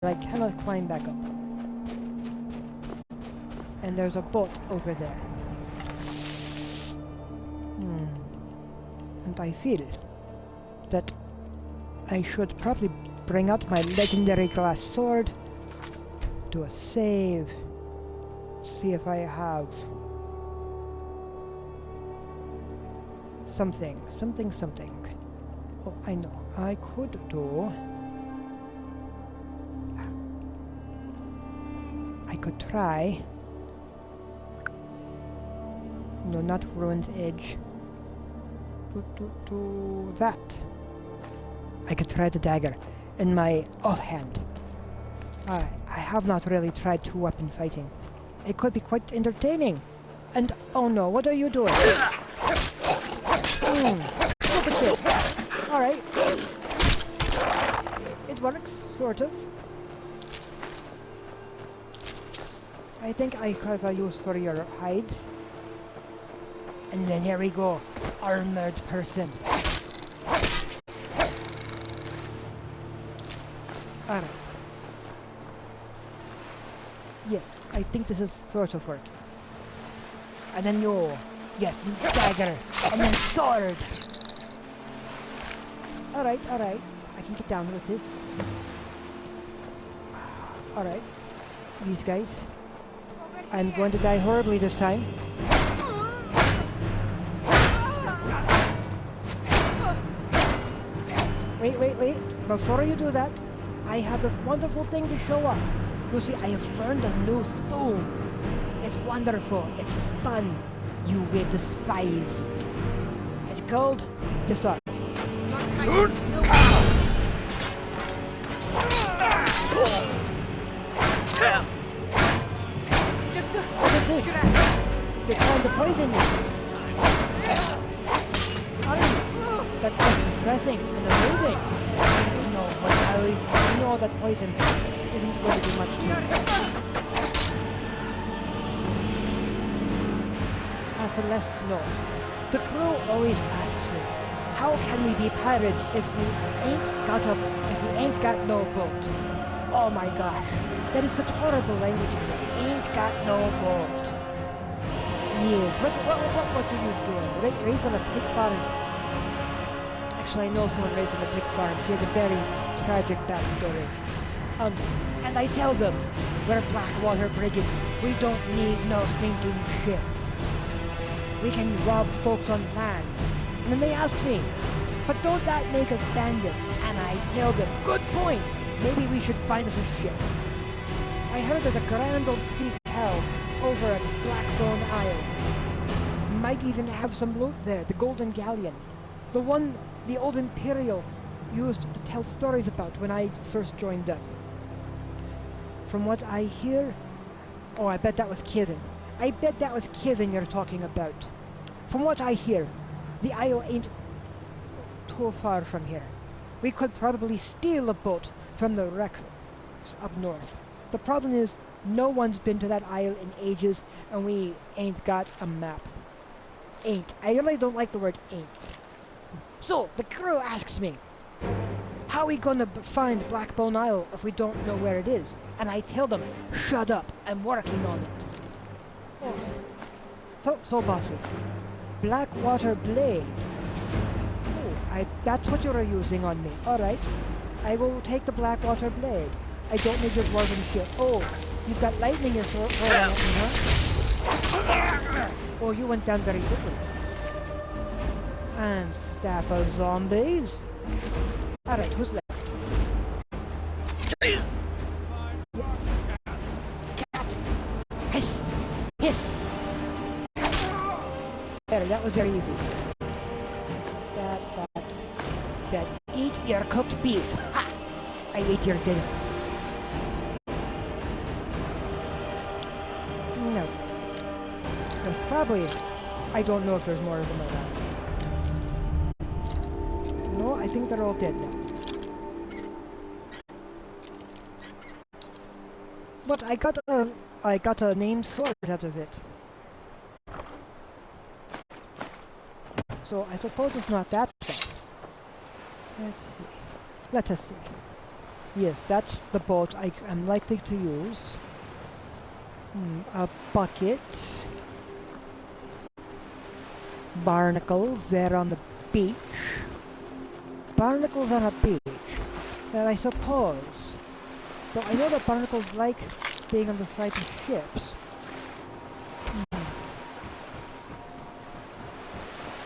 I cannot climb back up. And there's a boat over there. And I feel that I should probably bring out my legendary glass sword, do a save, see if I have something. Oh, I know. I could do... I could try... No, not Ruined Edge. Do that. I could try the dagger in my offhand. I have not really tried two-weapon fighting. It could be quite entertaining. And oh no, what are you doing? Look at this. Alright. It works, sort of. I think I have a use for your hides. And then here we go. Armored person. Alright. Yes, I think this is sort of work. And then you... Yes, dagger. And then sword. Alright. I can get down with this. Alright. These guys. I'm going to die horribly this time. Wait. Before you do that, I have this wonderful thing to show up. You see, I have learned a new spoon. It's wonderful. It's fun. You will despise it. It's called this one. What is this? They're trying to poison you. That was distressing and amazing. No, but I know that poison isn't going to do much to you. As a less note, the crew always asks me, how can we be pirates if we ain't got no boat? Oh my gosh, that is such horrible language. Ain't got no boat. Yes, what are you doing? Raising a pig farm? Actually, I know someone raising a pig farm. She has a very tragic backstory. And I tell them, we're Blackwater Brigands. We don't need no stinking ship. We can rob folks on land. And then they ask me, but don't that make us bandits? And I tell them, good point. Maybe we should find us a ship. I heard there's a grand old sea hell over at Blackstone Isle. Might even have some loot there, the Golden Galleon. The one the old Imperial used to tell stories about when I first joined them. From what I hear... Oh, I bet that was Kirin. I bet that was Kirin you're talking about. From what I hear, the Isle ain't too far from here. We could probably steal a boat from the wrecks up north. The problem is, no one's been to that isle in ages, and we ain't got a map. Ain't. I really don't like the word ain't. So, the crew asks me, how are we gonna find Blackbone Isle if we don't know where it is? And I tell them, shut up, I'm working on it. Oh. So bossy. Blackwater Blade. Oh, that's what you're using on me. Alright. I will take the Blackwater Blade. I don't need your dwarven shield. Oh, you've got lightning in your throat, huh? Oh, you went down very quickly. And staff of zombies. Alright, who's left? Hiss! Hiss! There, that was very easy. That. Eat your cooked beef. Ha! I ate your dinner. No. There's probably... I don't know if there's more of them around. No, I think they're all dead now. But I got a named sword out of it. So I suppose it's not that bad. Let us see. Yes, that's the boat I am likely to use. A bucket. Barnacles there on the beach. Barnacles on a beach. Well, I suppose. So I know that barnacles like being on the side of ships.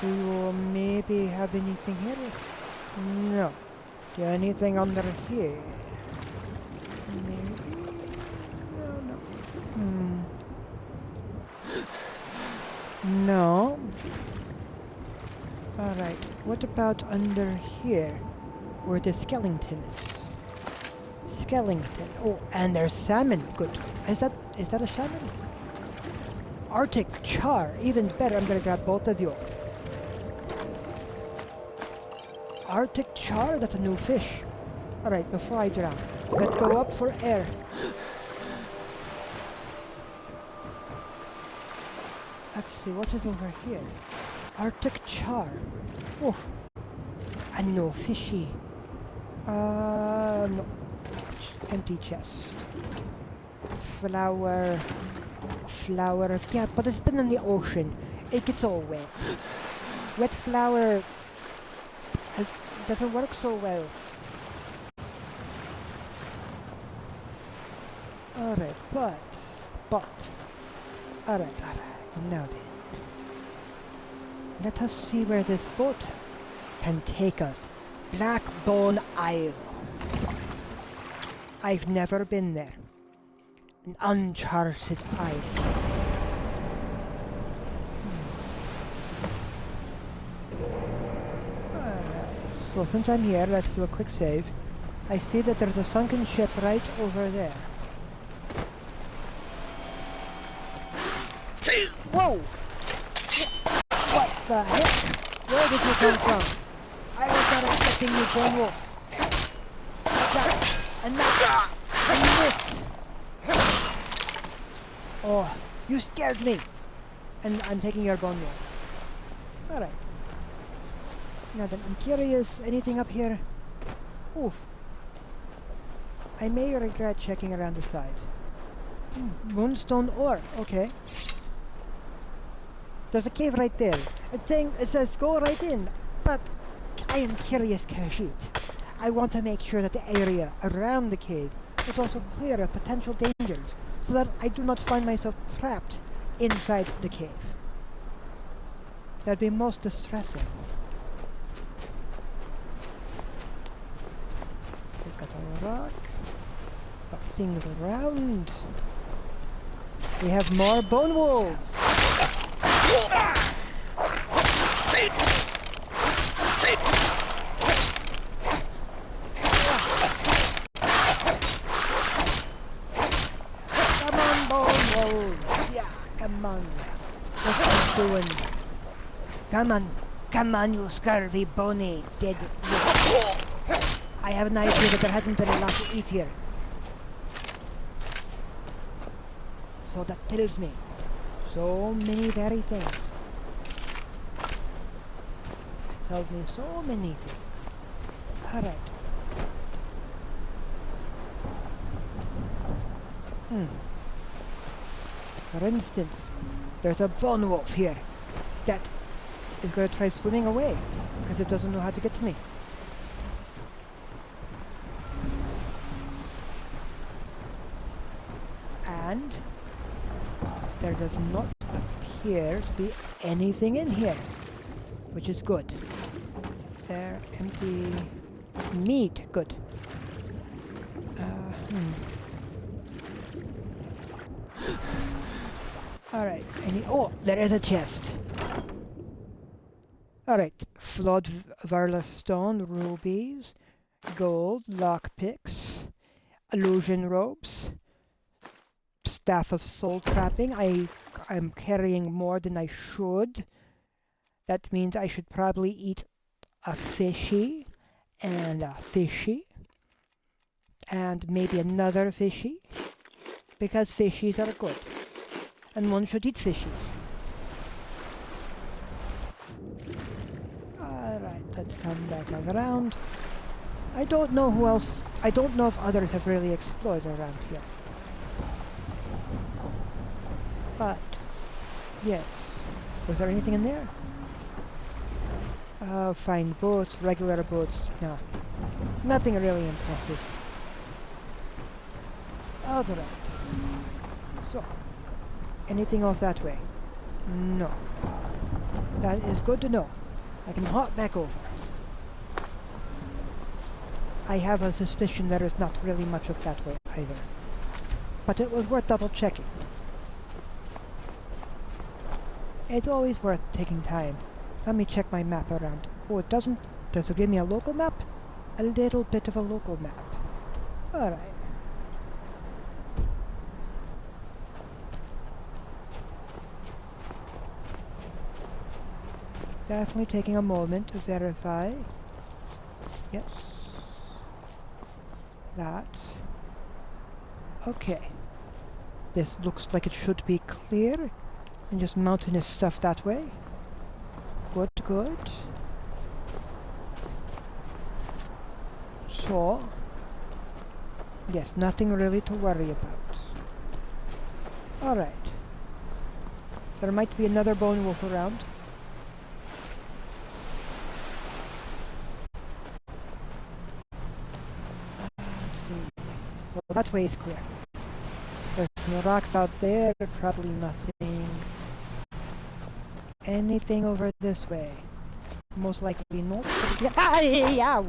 Do you maybe have anything here? No. Do you have anything under here? Maybe? No. No. Alright, what about under here? Where the skeleton is? Skeleton. Oh, and there's salmon. Good. Is that a salmon? Arctic char. Even better. I'm gonna grab both of you. Arctic char? That's a new fish. Alright, before I drown, let's go up for air. Let's see, what is over here? Arctic char. Oh, a no fishy. No. Empty chest. Flower. Yeah, but it's been in the ocean. It gets all wet. Wet flower doesn't work so well. Alright, but. Alright. Now then. Let us see where this boat can take us. Blackbone Isle. I've never been there. An uncharted isle. So since I'm here, let's do a quick save. I see that there's a sunken ship right over there. Whoa! What the heck? Where did you come from? I was not expecting you, Cornwall. And missed. Oh, you scared me. And I'm taking your bone meal. Alright. Now then, I'm curious, anything up here? Oof. I may regret checking around the side. Moonstone ore, okay. There's a cave right there. It says go right in, but I am curious, Kashit. I want to make sure that the area around the cave is also clear of potential dangers, so that I do not find myself trapped inside the cave. That'd be most distressing. We've got a rock. Got things around. We have more bone wolves. Come on, bone wolves. Yeah, come on. What are you doing? Come on, you scurvy, bony, dead wolf. I have an idea that there hasn't been a lot to eat here. So that tells me so many very things. Tells me so many things. Alright. For instance, there's a bone wolf here that is going to try swimming away because it doesn't know how to get to me. And there does not appear to be anything in here, which is good. There, empty meat, good. Alright, oh, there is a chest. Alright, flawed Varla stone, rubies, gold, lockpicks, illusion ropes, staff of soul trapping. I'm carrying more than I should. That means I should probably eat a fishy and a fishy and maybe another fishy, because fishies are good and one should eat fishies. Alright, let's come back around. I don't know who else I don't know if others have really explored around here. But, yes. Was there anything in there? Fine. Boats, regular boats. No. Nothing really impressive. Alright. So, anything off that way? No. That is good to know. I can hop back over. I have a suspicion there is not really much of that way either. But it was worth double checking. It's always worth taking time. Let me check my map around. Oh, it doesn't... Does it give me a local map? A little bit of a local map. Alright. Definitely taking a moment to verify. Yes. That. Okay. This looks like it should be clear. And just mountainous stuff that way. Good, good. So, yes, nothing really to worry about. Alright. There might be another bone wolf around. Let's see. So that way is clear. There's some rocks out there, probably nothing. Anything over this way? Most likely no. Yeah,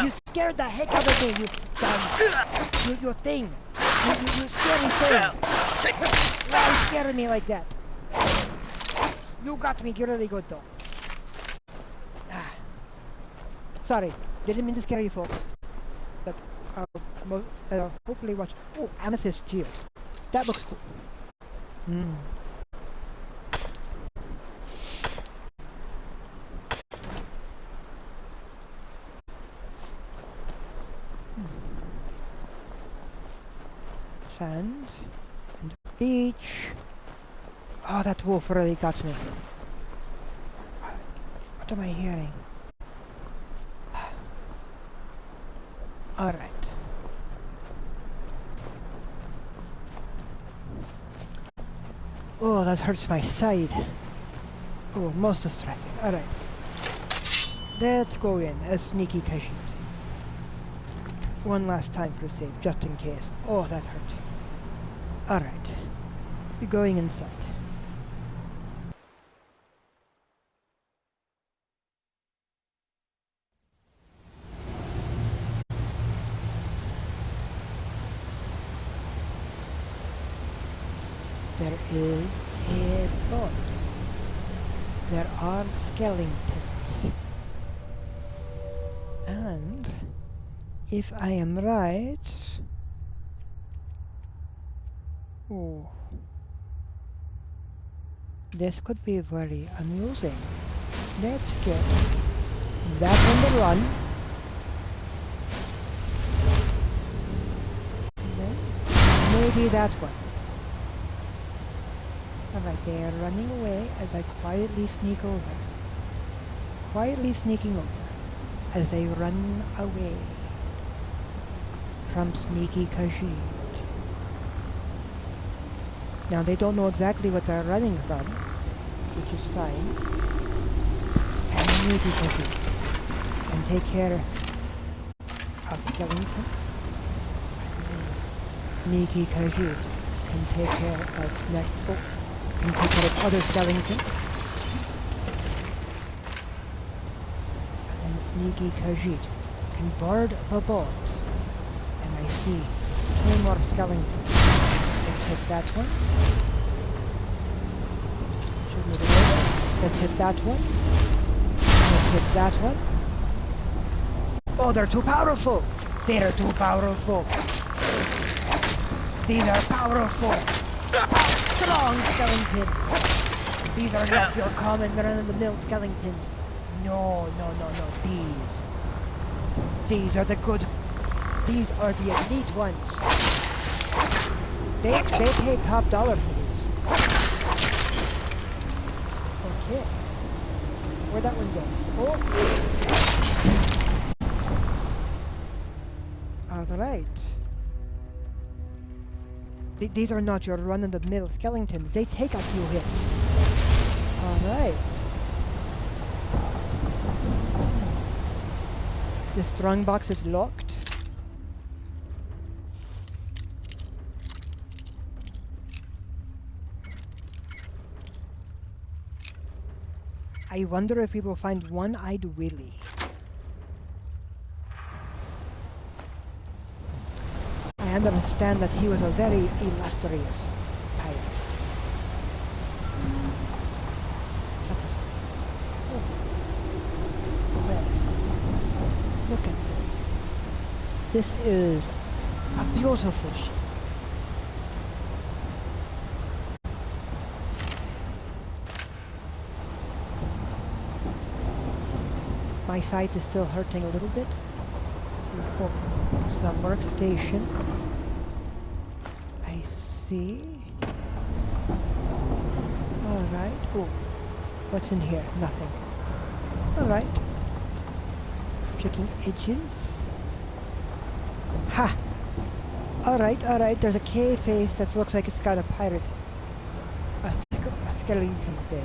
you scared the heck out of me, you thing. You scary thing. Why are you scaring me like that? You got me really good though. Sorry, didn't mean to scare you folks. But hopefully watch. Oh, amethyst shield. That looks cool. Sand and beach. Oh, that wolf really got me. What am I hearing? Alright. Oh, that hurts my side. Oh, most distressing. Alright. Let's go in as Sneaky Khajiit. One last time for save, just in case. Oh, that hurt. Alright. We're going inside. There is a boat. There are skeletons. And if I am right... Oh. This could be very amusing. Let's get that on the run. And then maybe that one. Alright, they are running away as I quietly sneak over. Quietly sneaking over as they run away from Sneaky Khajiit. Now they don't know exactly what they're running from, which is fine. And Sneaky Khajiit can take care of Skellington. Sneaky Khajiit can take care of can take care of other Skellington. And Sneaky Khajiit can board the boat. And I see 2 more Skellington. Let's hit that one. Should move it over. Let's hit that one. Let's hit that one. Oh, they're too powerful! They're too powerful! These are powerful! Strong skeletons! These are not your common run-of-the-mill skeletons. No. These are the good... These are the elite ones. They pay top dollar for these. Okay. Where'd that one go? Oh! Alright. These are not your run-of-the-mill skeletons. They take a few hits. Alright. The strongbox is locked. I wonder if we will find One-Eyed Willie. I understand that he was a very illustrious pirate. Oh. Well, look at this. This is a beautiful ship. My sight is still hurting a little bit. Oh, some workstation. I see. Alright. Oh, what's in here? Nothing. Alright. Checking edges. Ha! Alright, alright. There's a K face that looks like it's got a pirate. A skeleton face.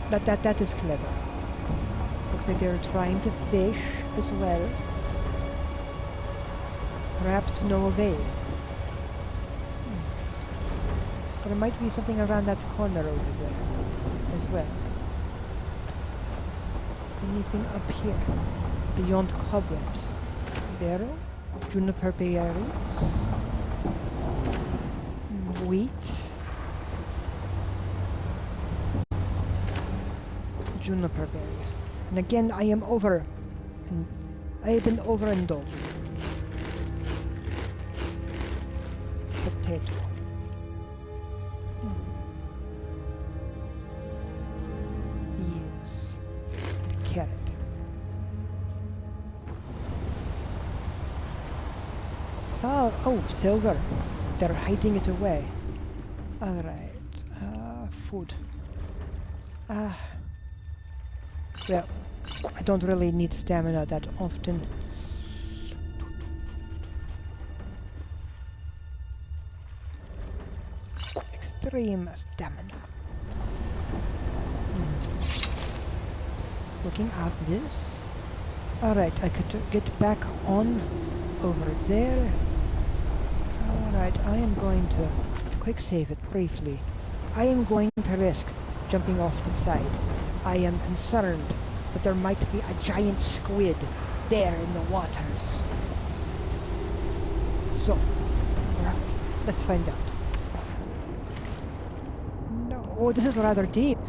That is clever. Looks like they're trying to fish as well. Perhaps to no avail. There might be something around that corner over there as well. Anything up here beyond cobwebs? Barrel? Juniper berries? Wheat? Juniper berries. And again, I have been overindulged. Potato. Yes. Carrot. Oh, silver. They're hiding it away. Alright. Food. Well, I don't really need stamina that often. Extreme stamina. Looking at this. Alright, I could get back on over there. Alright, I am going to quick save it briefly. I am going to risk jumping off the side. I am concerned that there might be a giant squid there in the waters. So, let's find out. No, oh, this is rather deep.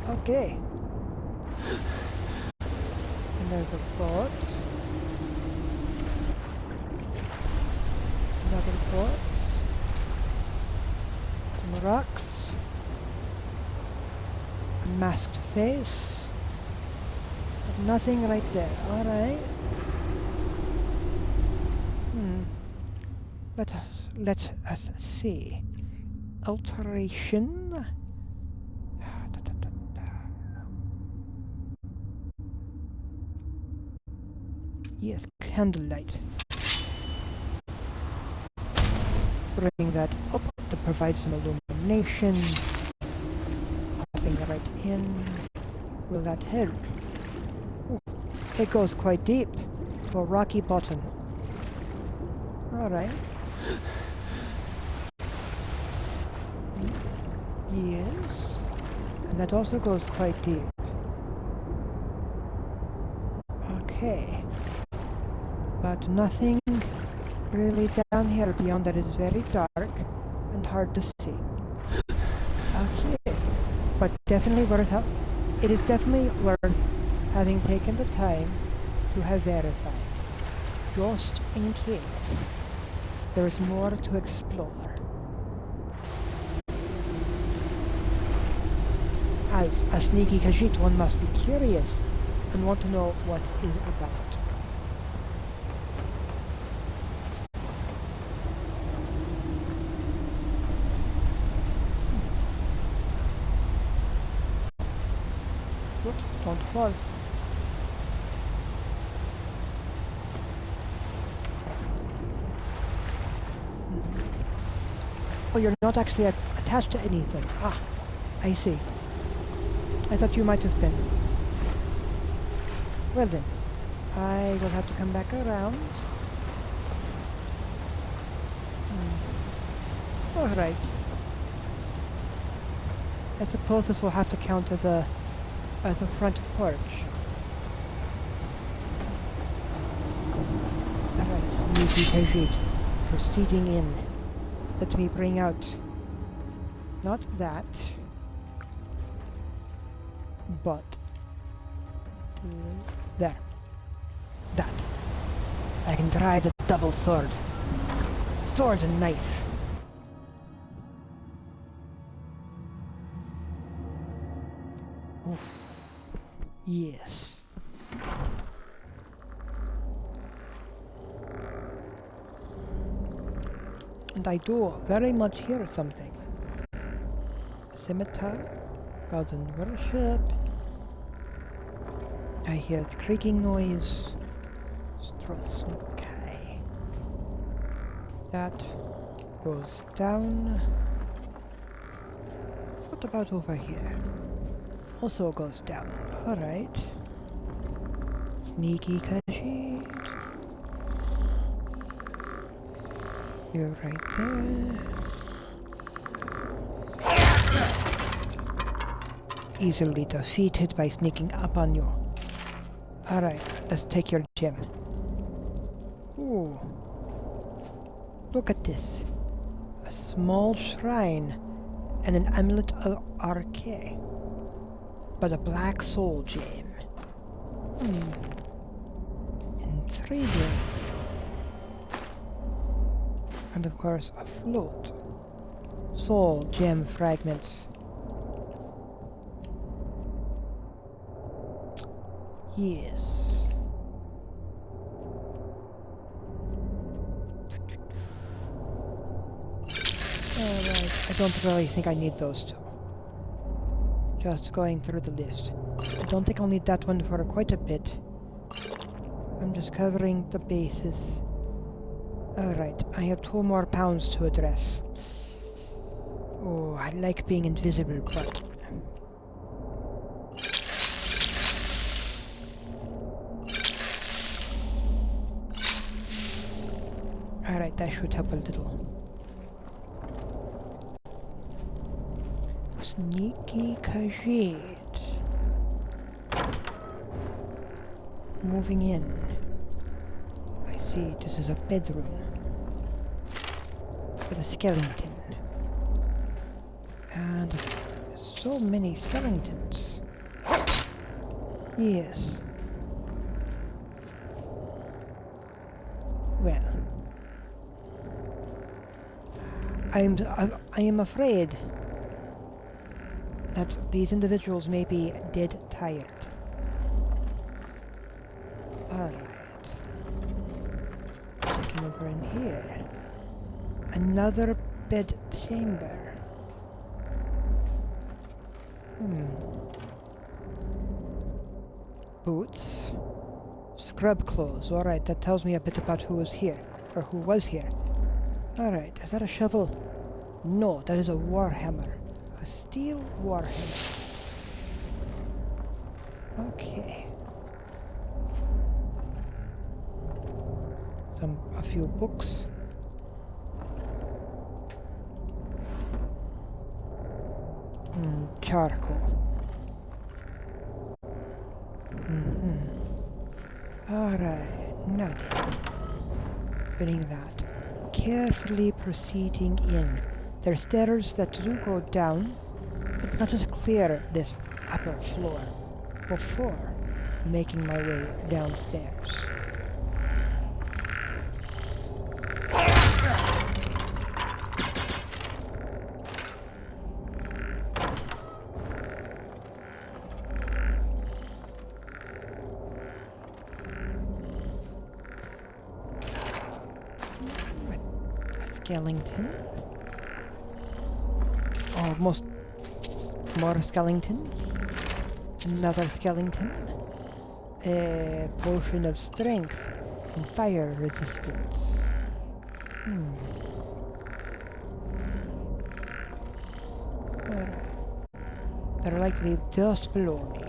Okay. And there's a boat. Another boat. Some rocks. A masked face. But nothing right there. Alright. Let us see. Alteration. Yes, candlelight. Bring that up to provide some illumination. Popping right in. Will that help? Ooh, it goes quite deep for rocky bottom. Alright. Yes. And that also goes quite deep. Okay. But nothing really down here beyond that is very dark and hard to see. Okay. But definitely it is definitely worth having taken the time to have verified. Just in case there is more to explore. As a sneaky Khajiit, one must be curious and want to know what is about. Whoops, don't fall. Oh, you're not actually attached to anything. Ah, I see. I thought you might have been. Well then, I will have to come back around. Alright. I suppose this will have to count as a front porch. Alright, sneaky sheet. Proceeding in. Let me bring out not that, but there. That. I can try the double sword. Sword and knife. Oof. Yes. And I do very much hear something. Scimitar, Golden Worship. I hear the creaking noise. Struts, okay. That goes down. What about over here? Also goes down. Alright. Sneaky Kashid. You're right there. Easily defeated by sneaking up on you. Alright, let's take your gem. Ooh. Look at this. A small shrine and an amulet of Arche. But a black soul gem. Intriguing. And of course a float. Soul gem fragments. Yes. Alright, I don't really think I need those two. Just going through the list. I don't think I'll need that one for quite a bit. I'm just covering the bases. Alright, I have 2 more pounds to address. Oh, I like being invisible, but... Alright, that should help a little. Sneaky Khajiit. Moving in. I see, this is a bedroom. With a skeleton. And so many skeletons. Yes. Well. I am afraid that these individuals may be dead tired. Alright. Checking over in here. Another bed chamber. Boots. Scrub clothes. Alright, that tells me a bit about who was here. Or who was here. Alright, is that a shovel? No, that is a warhammer. A steel warhammer. Okay. A few books. Charcoal. Alright, nothing. Putting that. Carefully proceeding in. There are stairs that do go down, but let us clear this upper floor before making my way downstairs. Skeleton. Almost more skeletons. Another skeleton. A potion of strength and fire resistance. They're likely just below me.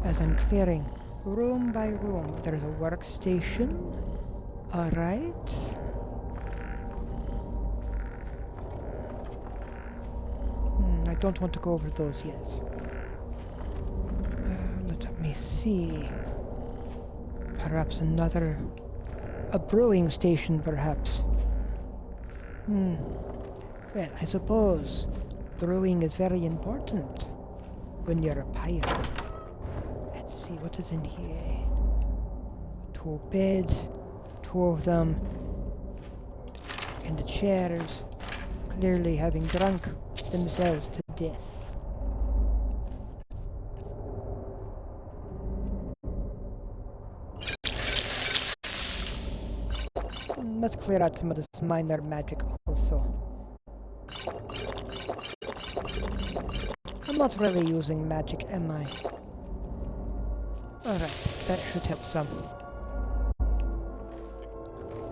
As I'm clearing room by room, there's a workstation. Alright. I don't want to go over those yet. Let me see. Perhaps a brewing station, perhaps. Well, I suppose brewing is very important when you're a pirate. Let's see, what is in here? 2 beds, 2 of them in the chairs, clearly having drunk themselves to death. Let's clear out some of this minor magic also. I'm not really using magic, am I? Alright, that should help some.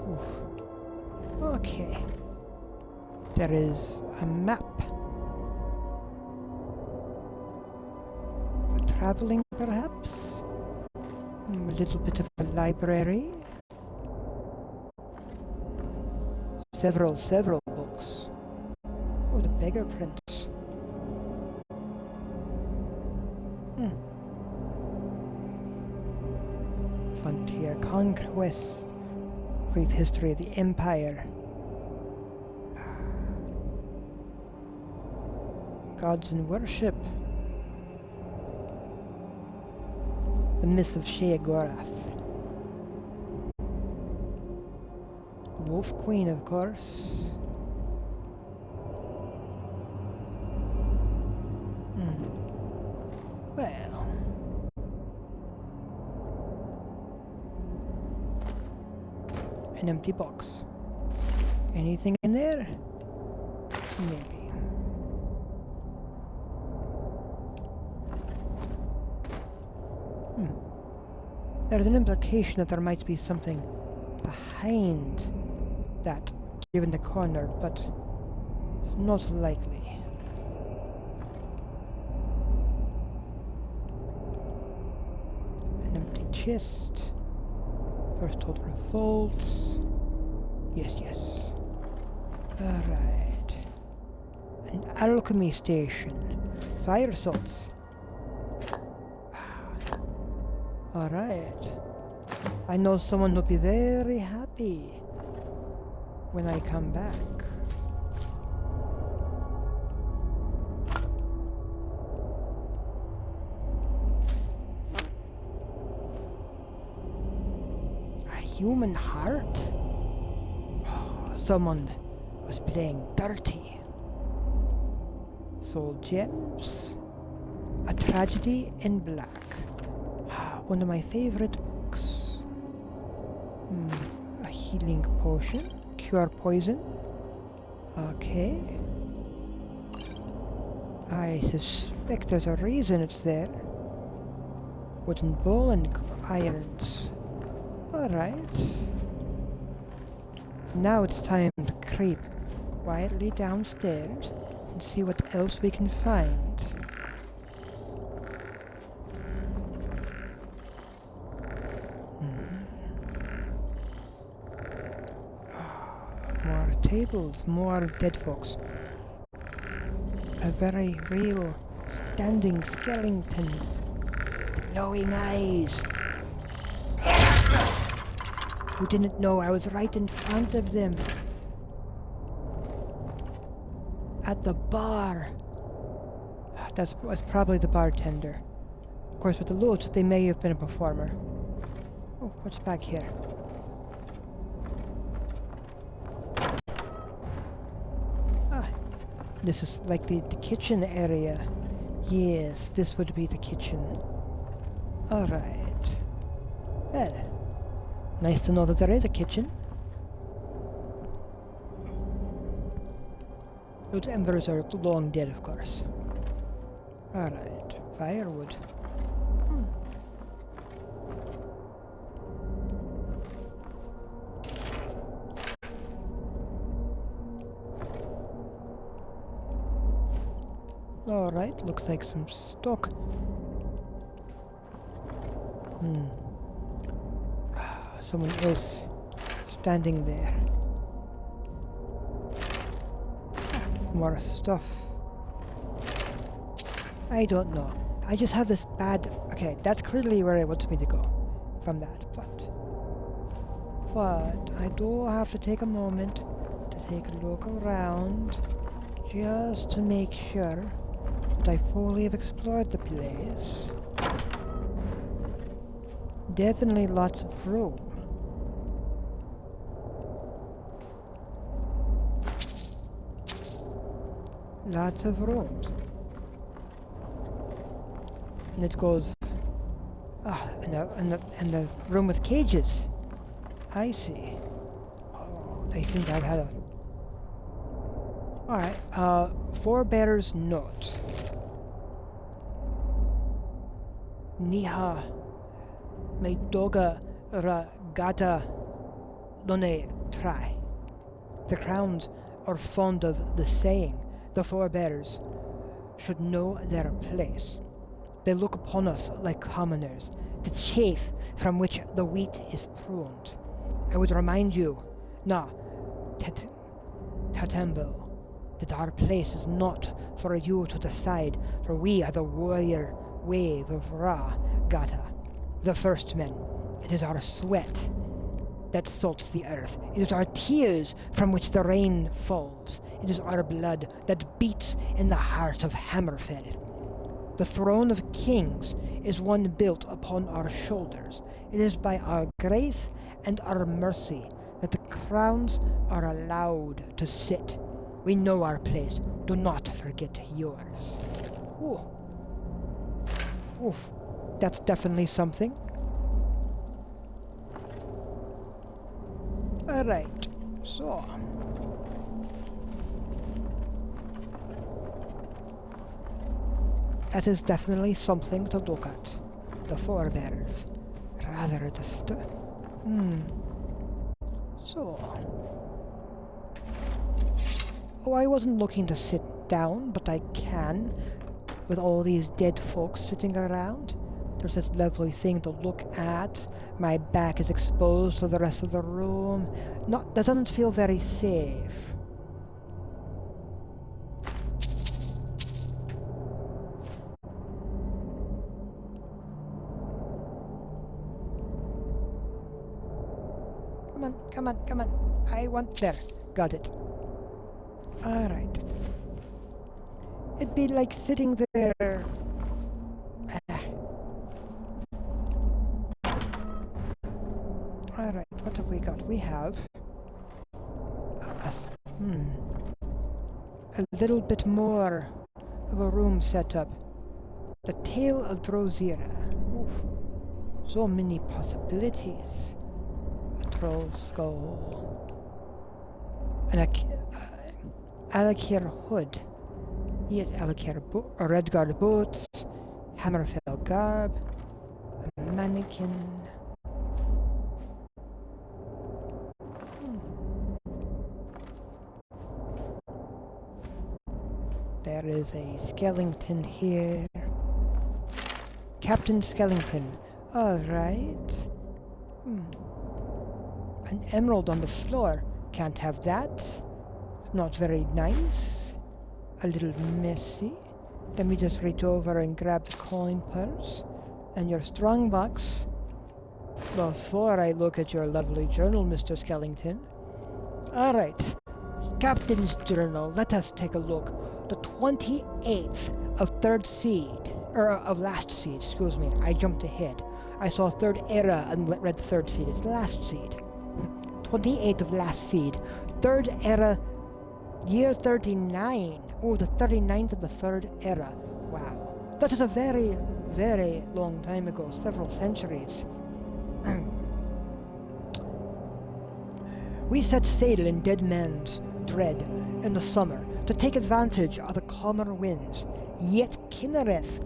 Oof. Okay. There is a map. For traveling, perhaps? A little bit of a library. Several books. Oh, the Beggar Prince. Frontier Conquest. Brief history of the Empire. Gods and worship. The myth of Sheogorath. Wolf Queen, of course. Well. An empty box. Anything in there? Maybe. There's an implication that there might be something behind that, given the corner, but it's not likely. An empty chest. First told revolts. Yes. Alright. An alchemy station. Fire salts. Alright. I know someone who'll be very happy when I come back. A human heart? Someone was playing dirty. Soul gems. A tragedy in black. One of my favorite books. A healing potion. Cure poison. Okay. I suspect there's a reason it's there. Wooden bowl and irons. Alright. Now it's time to creep quietly downstairs and see what else we can find. More tables, more dead folks. A very real standing skeleton. Glowing eyes. Who didn't know I was right in front of them? At the bar. That was probably the bartender. Of course, with the loot, they may have been a performer. Oh, what's back here? Ah, this is like the kitchen area. Yes, this would be the kitchen. Alright. Well, nice to know that there is a kitchen. Those embers are long dead, of course. Alright, firewood. Alright, looks like some stock. Someone else standing there. More stuff. I don't know. I just have this bad... Okay, that's clearly where it wants me to go. From that, but I do have to take a moment to take a look around just to make sure that I fully have explored the place. Definitely lots of room. Lots of rooms. And it goes... and the room with cages. I see. Oh, I think I've had a... Alright, Forebear's Note. Niha me doga ra gata lone trai. The crowns are fond of the saying, the forebears should know their place. They look upon us like commoners, the chaff from which the wheat is pruned. I would remind you, Tatembo, that our place is not for you to decide, for we are the warrior wave of Ra Gata, the first men. It is our sweat that salts the earth. It is our tears from which the rain falls. It is our blood that beats in the heart of Hammerfell. The throne of kings is one built upon our shoulders. It is by our grace and our mercy that the crowns are allowed to sit. We know our place. Do not forget yours. Ooh. Oof. That's definitely something. Alright, so... that is definitely something to look at. The forebears. Rather So... oh, I wasn't looking to sit down, but I can. With all these dead folks sitting around. There's this lovely thing to look at. My back is exposed to the rest of the room. That doesn't feel very safe. Come on. I want there. Got it. Alright. It'd be like sitting there. Alright, what have we got? We have... a little bit more of a room set up. The Tale of Drosera. Oof. So many possibilities. A troll skull. An Alakir hood. Yes, Alakir Redguard boots. Hammerfell garb. A mannequin. There is a skeleton here. Captain Skellington. Alright. An emerald on the floor. Can't have that. Not very nice. A little messy. Let me just reach over and grab the coin purse. And your strongbox. Before I look at your lovely journal, Mr. Skellington. Alright. Captain's journal. Let us take a look. The 28th of last seed, excuse me. I jumped ahead. I saw third era and read third seed. It's last seed. 28th of last seed. Third era, year 39. Oh, the 39th of the third era. Wow. That is a very, very long time ago. Several centuries. We set sail in Dead Man's Dread in the summer to take advantage of the calmer winds. Yet Kinnereth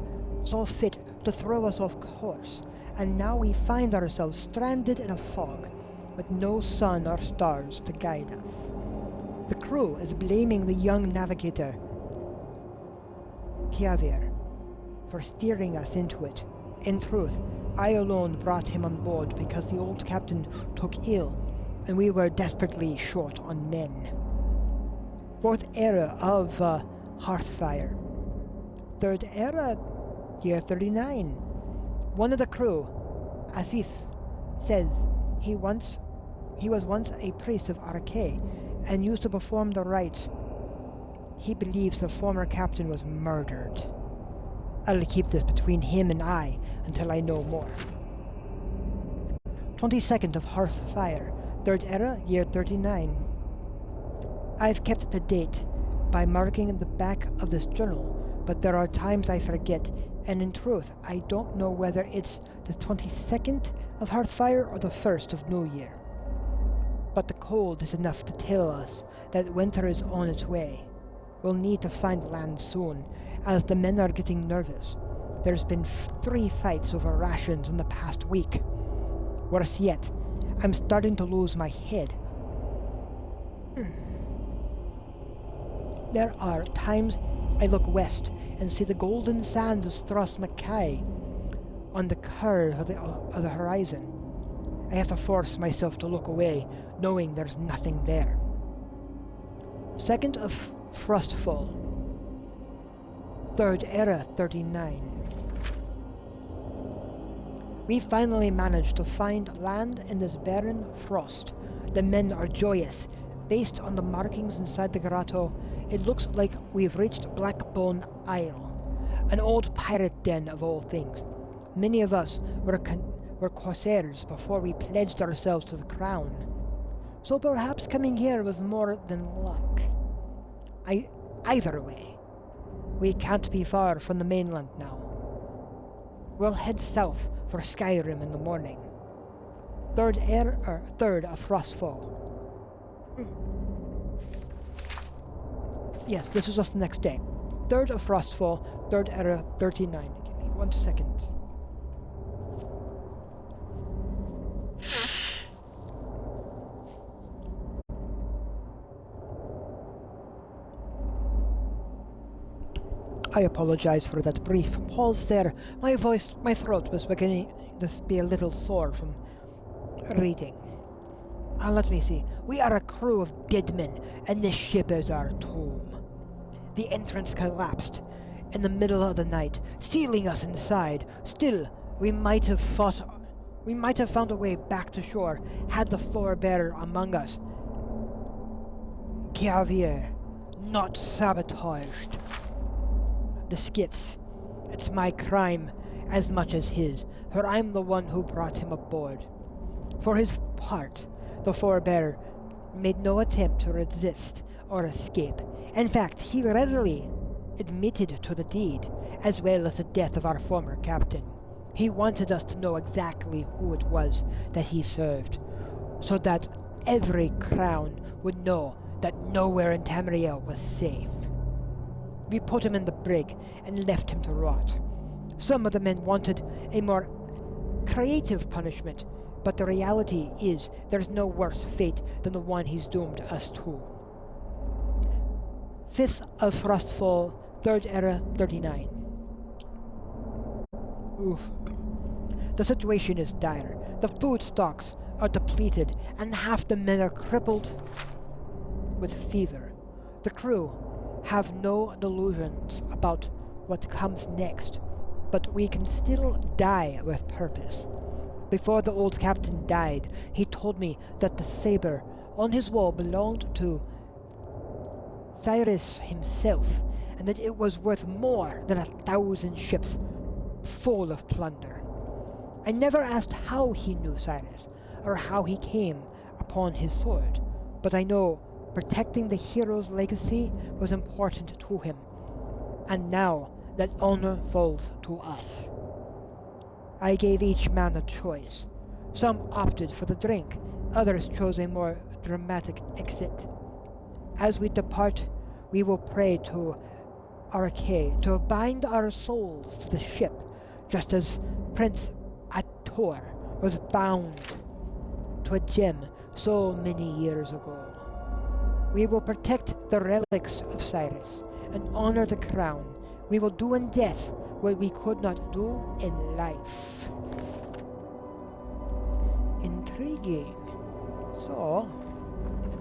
saw fit to throw us off course, and now we find ourselves stranded in a fog, with no sun or stars to guide us. The crew is blaming the young navigator Kiavir, for steering us into it. In truth, I alone brought him on board because the old captain took ill, and we were desperately short on men. Fourth era of Hearthfire. Third era, year 39. One of the crew, Asif, says he was once a priest of Arkay and used to perform the rites. He believes the former captain was murdered. I'll keep this between him and I until I know more. 22nd of Hearthfire, 3rd era, year 39. I've kept the date by marking in the back of this journal, but there are times I forget, and in truth, I don't know whether it's the 22nd of Hearthfire or the 1st of New Year. But the cold is enough to tell us that winter is on its way. We'll need to find land soon, as the men are getting nervous. There's been 3 fights over rations in the past week. Worse yet, I'm starting to lose my head. There are times I look west and see the golden sands of Stros Mackay on the curve of the horizon. I have to force myself to look away, knowing there's nothing there. 2nd of Frostfall, 3rd era 39. We finally managed to find land in this barren frost. The men are joyous. Based on the markings inside the grotto, it looks like we've reached Blackbone Isle, an old pirate den of all things. Many of us were corsairs before we pledged ourselves to the crown. So perhaps coming here was more than luck. Either way, we can't be far from the mainland now. We'll head south for Skyrim in the morning. 3rd of Frostfall. Yes, this is just the next day. 3rd of Frostfall, 3rd era 39. Give me 1 second. I apologize for that brief pause there. My throat was beginning to be a little sore from reading. Let me see. We are a crew of dead men, and this ship is our tomb. The entrance collapsed in the middle of the night, sealing us inside. Still, we might have found a way back to shore had the forebearer among us, Kiavir, not sabotaged the skiffs. It's my crime as much as his, for I'm the one who brought him aboard. For his part, the forebearer made no attempt to resist or escape. In fact, he readily admitted to the deed, as well as the death of our former captain. He wanted us to know exactly who it was that he served, so that every crown would know that nowhere in Tamriel was safe. We put him in the brig and left him to rot. Some of the men wanted a more creative punishment, but the reality is there's no worse fate than the one he's doomed us to. 5th of Frostfall, 3rd era 39. Oof. The situation is dire. The food stocks are depleted, and half the men are crippled with fever. The crew have no delusions about what comes next, but we can still die with purpose. Before the old captain died, he told me that the saber on his wall belonged to Cyrus himself, and that it was worth more than 1,000 ships full of plunder. I never asked how he knew Cyrus, or how he came upon his sword, but I know protecting the hero's legacy was important to him, and now that honor falls to us. I gave each man a choice. Some opted for the drink, others chose a more dramatic exit. As we depart, we will pray to Arkay to bind our souls to the ship, just as Prince Ator was bound to a gem so many years ago. We will protect the relics of Cyrus and honor the crown We will do in death what we could not do in life. Intriguing. So,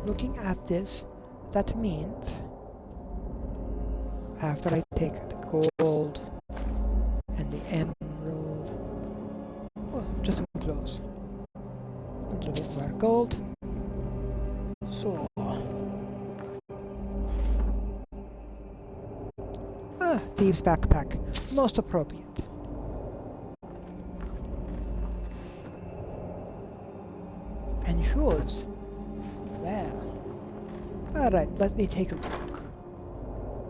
looking at this, that means after I take the gold and the emerald, oh, just some clothes, a little bit more gold. So, thieves backpack, most appropriate. And shoes. Well, alright, let me take a look.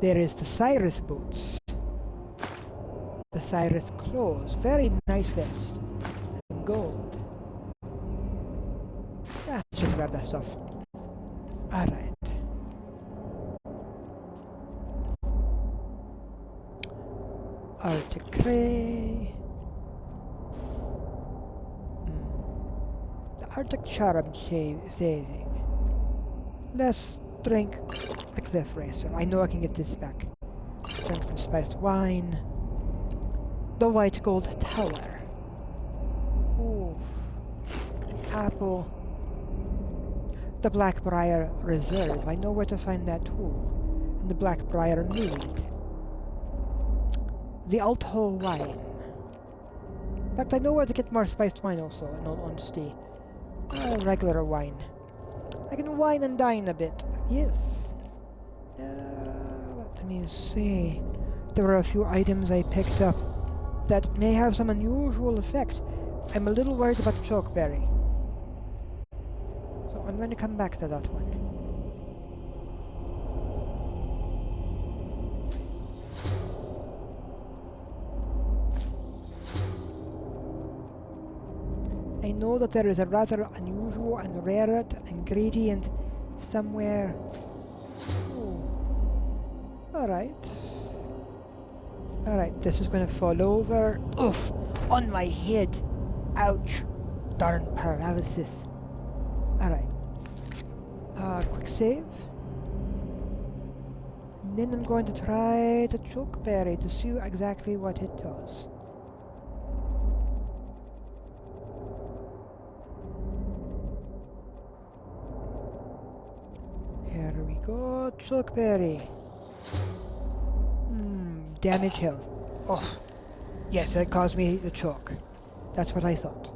There is the Cyrus boots. The Cyrus clothes. Very nice vest. And gold. Yeah, let's just grab that stuff. Alright. Arctic Cray. The Arctic Charm saving. Let's drink the Cliff Racer. I know I can get this back. Drink some spiced wine. The White Gold Tower. Ooh. Apple. The Blackbriar Reserve. I know where to find that too. And the Blackbriar Mead. The Alto Wine. In fact, I know where to get more spiced wine also, in all honesty. Regular wine. I can wine and dine a bit. Yes. Let me see. There were a few items I picked up that may have some unusual effect. I'm a little worried about the chokeberry. So I'm going to come back to that one. I know that there is a rather unusual and rare ingredient somewhere. Oh. Alright. Alright, this is going to fall over. Oof! On my head! Ouch! Darn paralysis. Alright. Quick save. And then I'm going to try the chokeberry to see exactly what it does. Here we go, chokeberry. Damage health. Oh, yes, it caused me to choke. That's what I thought.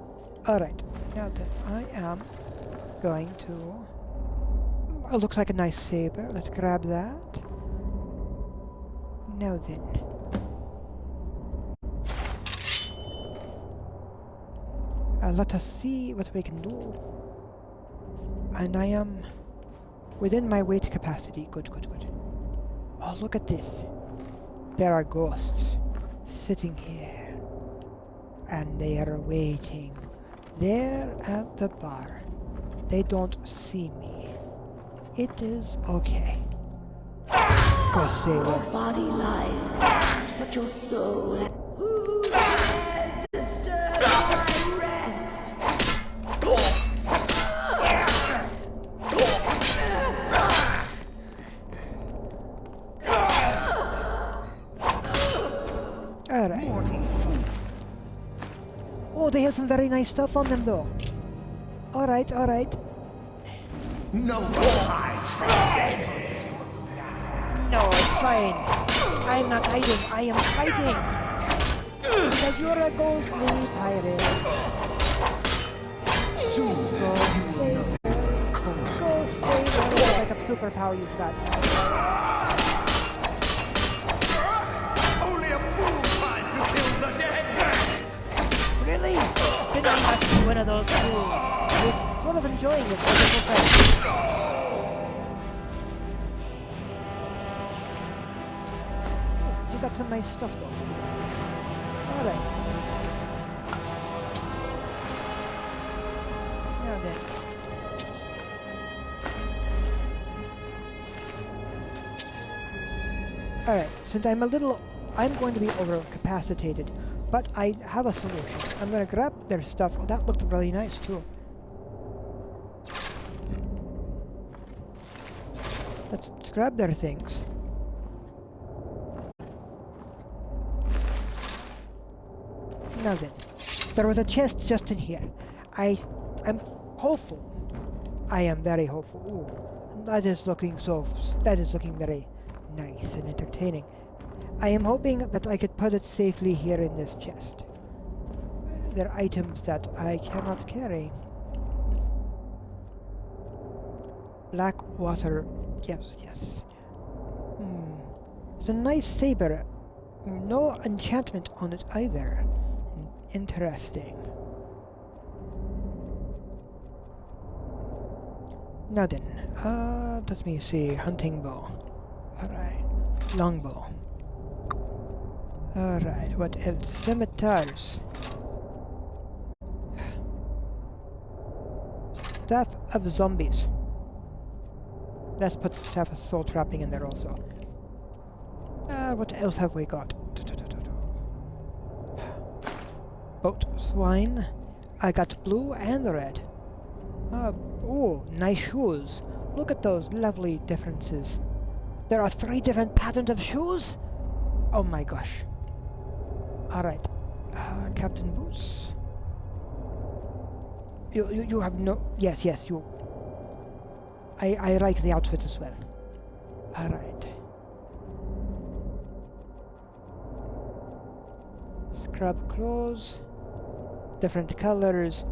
Alright, now then, I am going to... Oh, looks like a nice saber. Let's grab that. Now then. Let us see what we can do. And I am within my weight capacity. Good, good, good. Oh, look at this. There are ghosts sitting here. And they are waiting. There at the bar. They don't see me. It is okay. Ghost saver. Your body lies, but your soul... Who dares disturb my rest? Alright. Oh, they have some very nice stuff on them though. Alright, alright. No one hides from dead. No, it's fine. I'm not hiding, I am fighting. Because you're a ghostly pirate. Soon Ghost you will know. Ghost saver. It's like a superpower you've got. Only a fool tries to kill the dead. Really? Then I must be one of those fools. You're sort of enjoying it, but you got some nice stuff though. Alright. Now then. Alright, since I'm going to be overcapacitated, but I have a solution. I'm gonna grab their stuff. Oh, that looked really nice too. Let's grab their things. Now then, there was a chest just in here. I'm hopeful. I am very hopeful. Ooh, that is looking very nice and entertaining. I am hoping that I could put it safely here in this chest. There are items that I cannot carry. Black water. Yes. It's a nice saber. No enchantment on it either. Interesting. Now then, let me see. Hunting bow. Alright. Longbow. Alright, what else? Scimitars. Staff of zombies. Let's put Staff of soul trapping in there also. What else have we got? Boat swine. I got blue and red. Oh, nice shoes. Look at those lovely differences. There are 3 different patterns of shoes? Oh my gosh. Alright. Captain Boots. You have no... Yes, you... I like the outfit as well. Alright. Scrub clothes. Different colors.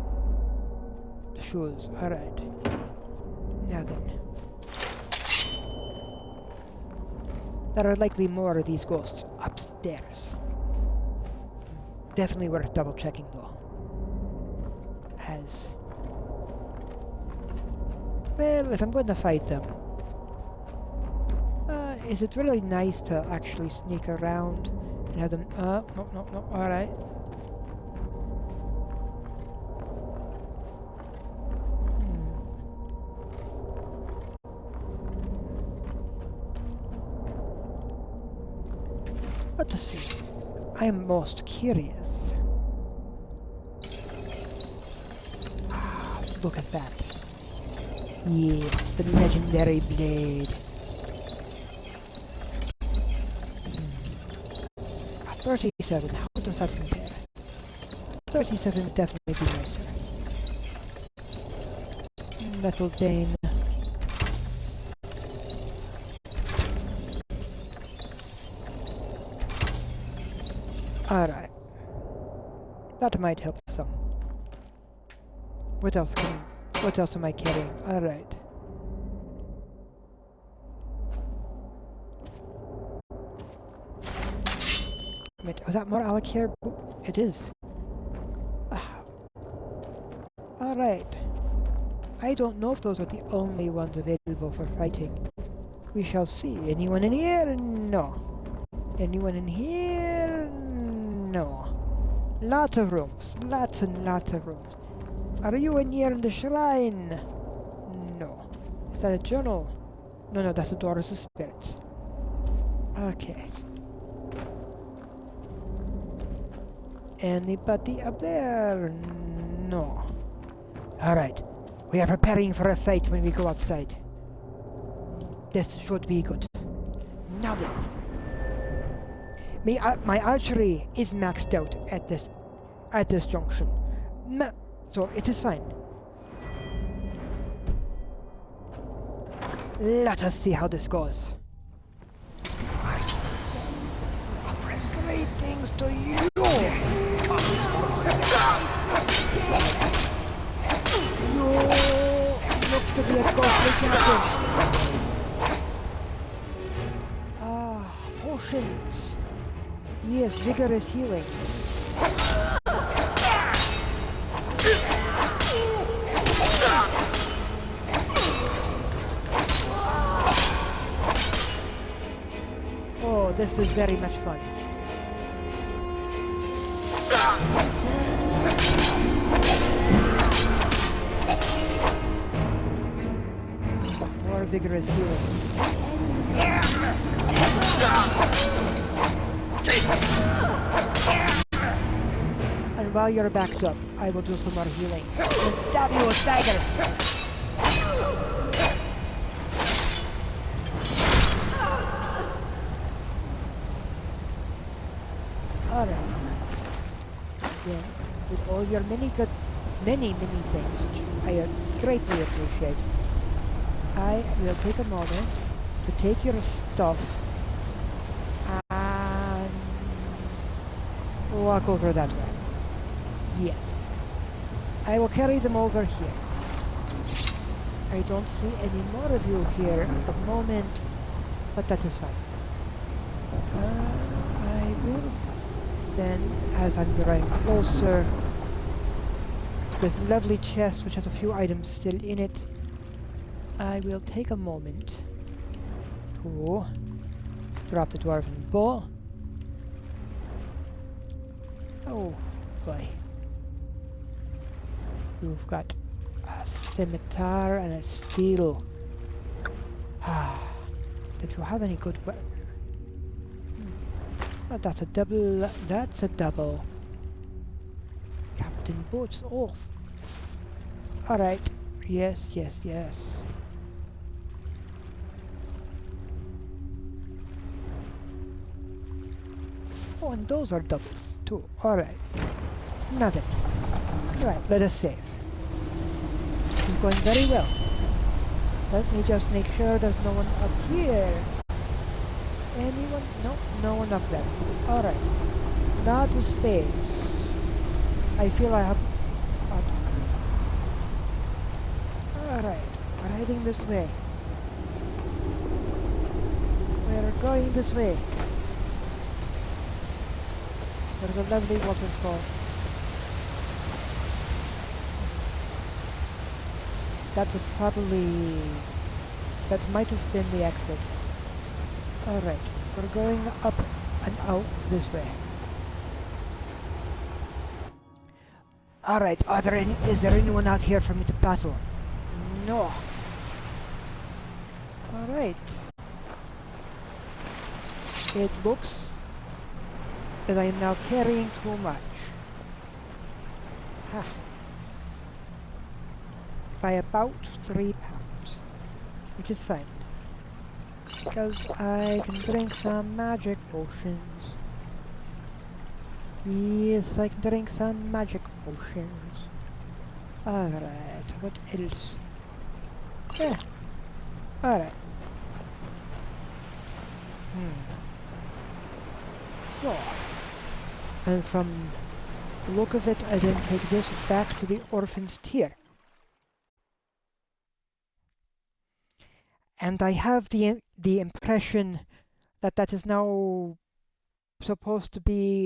Shoes. Alright. Now then. There are likely more of these ghosts upstairs. Definitely worth double checking though. Well, if I'm going to fight them, is it really nice to actually sneak around and have them... no, alright. Let's see. I'm most curious. Look at that. Yes, the legendary blade. 37, how does that compare? 37 would definitely be nicer. Metal Dane. Alright. That might help some. What else am I carrying? Alright. Wait, was that more Alakir? It is. Alright. I don't know if those are the only ones available for fighting. We shall see. Anyone in here? No. Anyone in here? No. Lots of rooms. Lots and lots of rooms. Are you in here in the shrine? No. Is that a journal? No, that's the Daughters of Spirits. Okay. Anybody up there? No. Alright. We are preparing for a fight when we go outside. This should be good. Now then. My archery is maxed out at this junction. So it is fine. Let us see how this goes. Greetings to you! You look to be a ghostly captain. Potions. Yes, vigorous healing. Oh, this is very much fun. More vigorous healing. And while you're backed up, I will do some more healing. And stab you with dagger! Alright. Yeah. with all your many things, which I greatly appreciate. I will take a moment to take your stuff and walk over that way. Yes. I will carry them over here. I don't see any more of you here at the moment, but that is fine. I will then, as I'm drawing closer, this lovely chest which has a few items still in it, I will take a moment to drop the dwarven bow. Oh boy. You've got a scimitar and a steel. Did you have any good weapon? Oh, that's a double. That's a double. Captain Boots off. Alright. Yes, yes, yes. Oh, and those are doubles too. Alright. Nothing. Right, let us save. This is going very well. Let me just make sure there's no one up here. Anyone? No, no one up there. Alright. Now to space. I feel I have... Alright, we're heading this way. We're going this way. There's a lovely waterfall. That was probably... that might have been the exit. Alright, we're going up and out this way. Alright, is there anyone out here for me to battle? No. Alright. It looks that I am now carrying too much. Ha. By about 3 pounds, which is fine. Because I can drink some magic potions. Yes, I can drink some magic potions. Alright, what else? Yeah. Alright. So, and from the look of it, I then take this back to the Orphan's Tear. And I have the impression that that is now supposed to be